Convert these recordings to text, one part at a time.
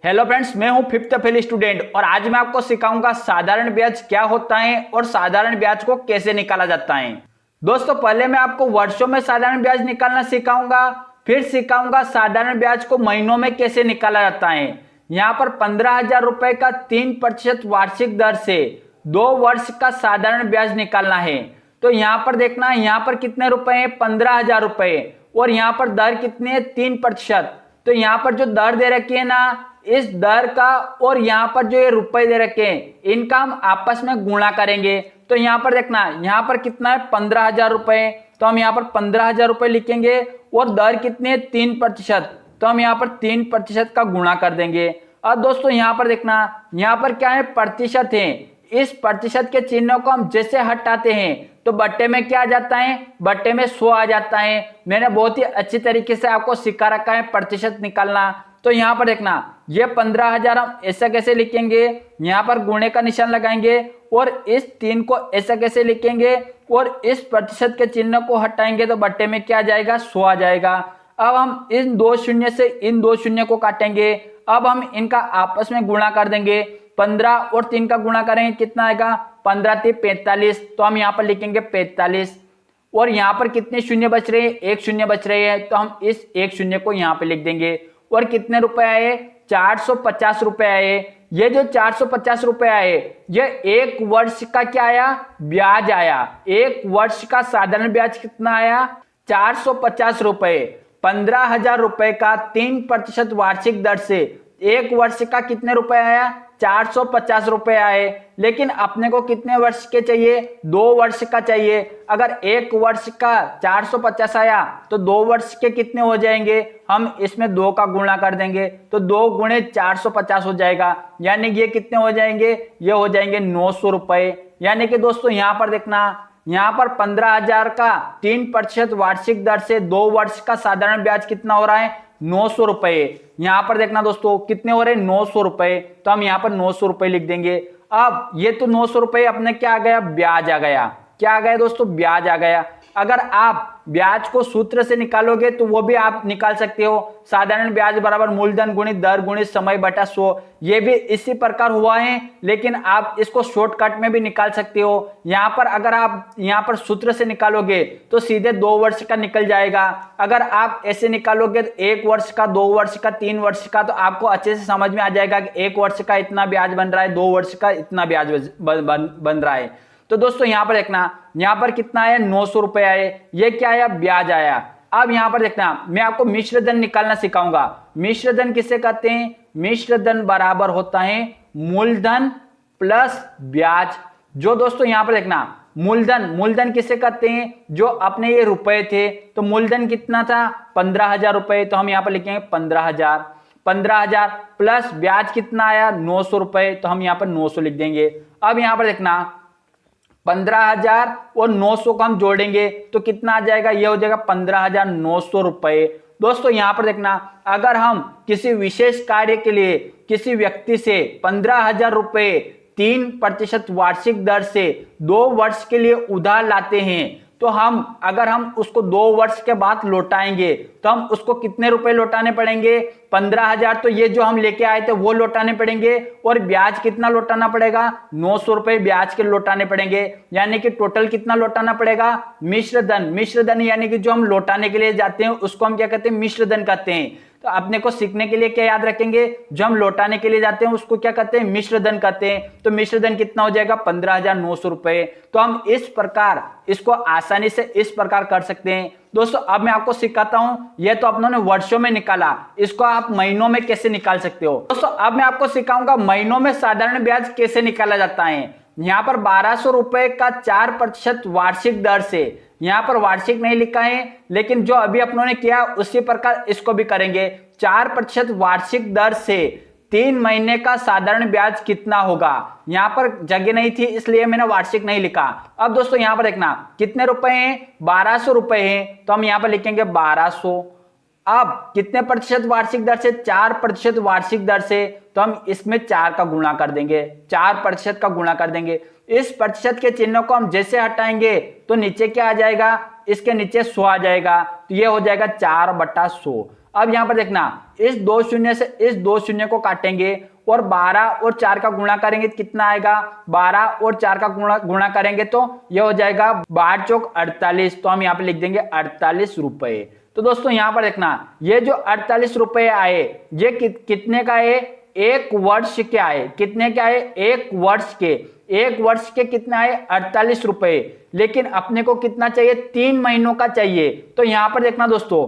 Hello friends, मैं हूं fifth fail student और आज मैं आपको सिखाऊंगा साधारण ब्याज क्या होता है और साधारण ब्याज को कैसे निकाला जाता है। दोस्तों, पहले मैं आपको वर्षों में साधारण ब्याज निकालना सिखाऊंगा, फिर सिखाऊंगा साधारण ब्याज को महीनों में कैसे निकाला जाता है। यहाँ पर 15,000 रुपए का 3% वार्षिक दर से 2 वर्ष का साधारण ब्याज निकालना है। तो यहाँ पर देखना है, यहाँ पर कितने रुपए हैं, 15,000 रुपए, और यहाँ पर दर कितनी है, 3%। तो यहाँ पर जो दर दे रखी है ना, इस दर का और यहाँ पर जो ये रुपए दे रखे हैं, इनका हम आपस में गुणा करेंगे। तो यहाँ पर देखना, यहाँ पर कितना है, 15,000 रुपए, तो हम यहाँ पर 15,000 रुपए लिखेंगे, और दर कितनी है, 3%, तो हम यहाँ पर 3% का गुणा कर देंगे। अब दोस्तों यहाँ पर देखना, यहाँ पर क्या है, प्रतिशत है। इस प्रतिशत के चिन्ह को हम जैसे हटाते हैं तो बट्टे में क्या आ जाता है, बट्टे में 100 आ जाता है। मैंने बहुत ही अच्छी तरीके से आपको सिखा रखा है प्रतिशत निकालना। तो यहाँ पर देखना, ये 15,000 हम ऐसा कैसे लिखेंगे, यहाँ पर गुणे का निशान लगाएंगे, और इस 3 को ऐसा कैसे लिखेंगे, और इस प्रतिशत के चिन्ह को हटाएंगे तो बट्टे में क्या आ जाएगा, 100 आ जाएगा। अब हम इन 2 शून्य से इन 2 शून्य को काटेंगे। अब हम इनका आपस में गुणा कर देंगे। 15 और 3 का गुणा करेंगे, कितना आएगा, 15 3 45, तो हम यहाँ पर लिखेंगे 45। और यहाँ पर कितने शून्य बच रहे हैं, 1 शून्य बच रहे हैं, तो हम इस 1 शून्य को यहाँ पे लिख देंगे। और कितने रुपए आए, 450 रुपए आए। ये जो 450 रुपए आए, ये 1 वर्ष का क्या आया, ब्याज आया। 1 वर्ष का साधारण ब्याज कितना आया, 450 रुपए। 15,000 रुपए का 3% वार्षिक दर से 1 वर्ष का कितने रुपए आया, 450 रुपए आए। लेकिन अपने को कितने वर्ष के चाहिए, 2 वर्ष का चाहिए। अगर 1 वर्ष का 450 आया तो 2 वर्ष के कितने हो जाएंगे, हम इसमें 2 का गुणा कर देंगे, तो 2 गुणे 450 हो जाएगा। यानी ये कितने हो जाएंगे, ये हो जाएंगे 900 रुपए। यानी कि दोस्तों यहाँ पर देखना, यहाँ पर 15,000 का 3% वार्षिक दर से 2 वर्ष का साधारण ब्याज कितना हो रहा है, 900 रुपए। यहाँ पर देखना दोस्तों, कितने हो रहे हैं, 900 रुपए, तो हम यहाँ पर 900 रुपए लिख देंगे। अब ये तो 900 रुपए अपने क्या आ गया, ब्याज आ गया। क्या आ गया दोस्तों, ब्याज आ गया। अगर आप ब्याज को सूत्र से निकालोगे तो वो भी आप निकाल सकते हो, साधारण ब्याज बराबर मूलधन गुणित दर गुणित समय बटा 100। ये भी इसी प्रकार हुआ है, लेकिन आप इसको शॉर्टकट में भी निकाल सकते हो। यहाँ पर अगर आप यहाँ पर सूत्र से निकालोगे तो सीधे 2 वर्ष का निकल जाएगा। अगर आप ऐसे निकालोगे तो 1 वर्ष का, 2 वर्ष का, 3 वर्ष का, तो आपको अच्छे से समझ में आ जाएगा कि 1 वर्ष का इतना ब्याज बन रहा है, 2 वर्ष का इतना ब्याज बन रहा है। तो दोस्तों यहाँ पर देखना, यहाँ पर कितना आया, 900 रुपए आए। ये क्या आया, ब्याज आया। अब यहाँ पर देखना, मैं आपको मिश्र धन निकालना सिखाऊंगा। मिश्र धन किसे कहते हैं, मिश्र धन बराबर होता है मूलधन प्लस ब्याज। जो दोस्तों यहाँ पर देखना, मूलधन किसे कहते हैं, जो अपने ये रुपए थे, तो मूलधन कितना था, 15,000 रुपए, तो हम यहाँ पर लिखेंगे 15,000 प्लस ब्याज कितना आया, 900 रुपए, तो हम यहाँ पर 900 लिख देंगे। अब यहाँ पर देखना, 15,000 और 900 को हम जोड़ेंगे तो कितना आ जाएगा, ये हो जाएगा 15,900 रुपए। दोस्तों यहाँ पर देखना, अगर हम किसी विशेष कार्य के लिए किसी व्यक्ति से 15,000 रुपए 3% वार्षिक दर से 2 वर्ष के लिए उधार लाते हैं, तो अगर हम उसको 2 वर्ष के बाद लौटाएंगे तो हम उसको कितने रुपए लौटाने पड़ेंगे, 15,000 तो ये जो हम लेके आए थे वो लौटाने पड़ेंगे, और ब्याज कितना लौटाना पड़ेगा, 900 रुपए ब्याज के लौटाने पड़ेंगे। यानी कि टोटल कितना लौटाना पड़ेगा, मिश्र धन यानी कि जो हम लौटाने के लिए जाते हैं उसको हम क्या कहते हैं, मिश्र धन कहते हैं। तो अपने को सीखने के लिए क्या याद रखेंगे, जो हम लौटाने के लिए जाते हैं उसको क्या कहते हैं, मिश्र धन कहते हैं। तो मिश्र धन कितना हो जाएगा, 15,900 रुपए। तो हम इस प्रकार इसको आसानी से इस प्रकार कर सकते हैं। दोस्तों अब मैं आपको सिखाता हूं, यह तो अपनों ने वर्षों में निकाला, इसको आप महीनों में कैसे निकाल सकते हो। दोस्तों अब मैं आपको सिखाऊंगा महीनों में साधारण ब्याज कैसे निकाला जाता है। यहाँ पर 1,200 रुपए का 4% वार्षिक दर से, यहाँ पर वार्षिक नहीं लिखा है, लेकिन जो अभी अपनों ने किया उसी प्रकार इसको भी करेंगे। 4% वार्षिक दर से 3 महीने का साधारण ब्याज कितना होगा। यहाँ पर जगह नहीं थी इसलिए मैंने वार्षिक नहीं लिखा। अब दोस्तों यहाँ पर देखना, कितने रुपए हैं, 1,200 रुपए हैं, तो हम यहाँ पर लिखेंगे 1,200। अब कितने प्रतिशत वार्षिक दर से, 4% वार्षिक दर से, तो हम इसमें 4 का गुणा कर देंगे, 4% का गुणा कर देंगे। इस प्रतिशत के चिन्ह को हम जैसे हटाएंगे तो नीचे क्या आ जाएगा, इसके नीचे 100 आ जाएगा, तो ये हो जाएगा 4/100। अब यहां पर देखना, इस 2 शून्य से इस 2 शून्य को काटेंगे और 12 और 4 का गुणा करेंगे कितना आएगा, 12 और 4 का गुणा करेंगे तो ये हो जाएगा 12 चौक 48। तो हम यहाँ पे लिख देंगे 48 रुपए। तो दोस्तों यहाँ पर देखना, ये जो 48 रुपए आए ये कितने का है, एक वर्ष के आए। कितने के आए, एक वर्ष के। एक वर्ष के कितने आए, 48 रुपए। लेकिन अपने को कितना चाहिए, 3 महीनों का चाहिए। तो यहां पर देखना दोस्तों,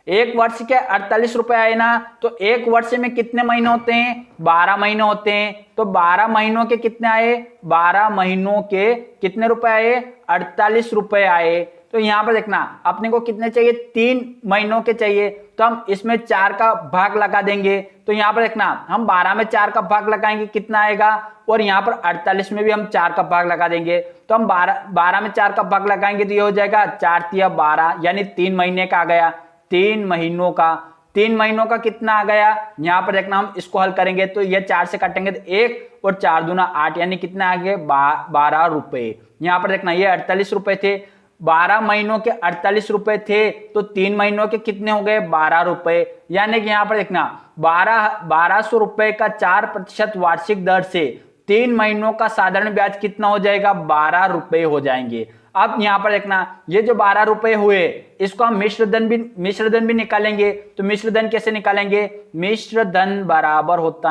एक वर्ष के 48 रुपए आए ना, तो एक वर्ष में कितने महीने होते हैं, 12 महीने होते हैं। तो 12 महीनों के कितने आए, 12 महीनों के कितने रुपए आए, 48 रुपए आए। तो यहां पर देखना, अपने को कितने चाहिए, 3 महीनों के चाहिए। तो हम इसमें 4 का भाग लगा देंगे। तो यहां पर देखना, हम 12 में 4 का भाग लगाएंगे कितना आएगा, और यहां पर 48 में भी हम 4 का भाग लगा देंगे। तो हम 12 में 4 का भाग लगाएंगे तो ये हो जाएगा 4 तिया 12, यानी 3 महीने का आ गया। 3 महीनों का, 3 महीनों का कितना आ गया, यहां पर देखना हम इसको हल करेंगे तो ये 4 से काटेंगे तो 1 और 4 दूना 8, यानी कितना आ गए, 12 रुपए। यहां पर देखना ये 48 रुपए थे, 12 महीनों के 48 रुपए थे, तो 3 महीनों के कितने हो गए, 12 रुपए। यानी कि यहां पर देखना 1200 रुपए का 4% वार्षिक दर से 3 महीनों का साधारण ब्याज कितना हो जाएगा, 12 रुपए हो जाएंगे। अब यहां पर देखना, ये जो 12 रुपए हुए इसको हम मिश्र धन भी निकालेंगे। तो मिश्र धन कैसे निकालेंगे, मिश्र धन बराबर होता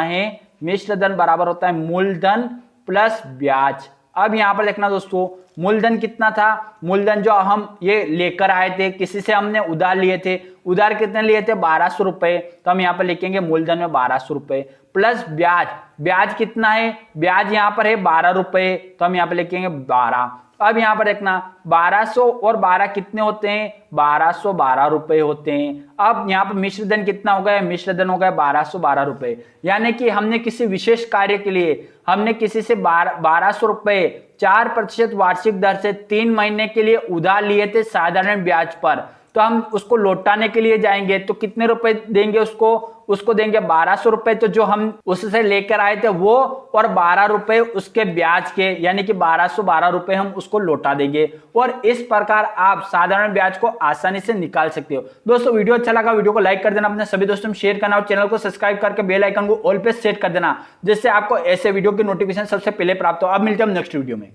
है मूलधन प्लस ब्याज। अब यहां पर देखना दोस्तों, मूलधन कितना था, मूलधन जो हम ये लेकर आए थे, किसी से हमने उधार लिए थे, उधार कितने लिए थे, 1200 रुपए। तो हम यहां पर लिखेंगे मूलधन में 1200 रुपए प्लस ब्याज। ब्याज कितना है, ब्याज यहां पर है 12 रुपए, तो हम यहां पर लिखेंगे 12। अब यहां पर देखना 1200 और 12 कितने होते हैं, 1212 रुपए होते हैं। अब यहां पर मिश्र धन कितना हो गया, मिश्र धन हो गया 1212 रुपए। यानी कि हमने किसी विशेष कार्य के लिए हमने किसी से 1200 रुपए 4% वार्षिक दर से 3 महीने के लिए उधार लिए थे साधारण ब्याज पर। तो हम उसको लौटाने के लिए जाएंगे तो कितने रुपए देंगे, उसको देंगे 1200 रुपए। तो जो हम उससे लेकर आए थे वो, और 12 रुपए उसके ब्याज के, यानी कि 1212 रुपए हम उसको लौटा देंगे। और इस प्रकार आप साधारण ब्याज को आसानी से निकाल सकते हो। दोस्तों वीडियो अच्छा लगा, वीडियो को लाइक कर देना, अपने सभी दोस्तों में शेयर करना और चैनल को सब्सक्राइब करके बेल आइकन को ऑल पे सेट कर देना, जिससे आपको ऐसे वीडियो की नोटिफिकेशन सबसे पहले प्राप्त हो। अब मिलते हैं नेक्स्ट वीडियो में।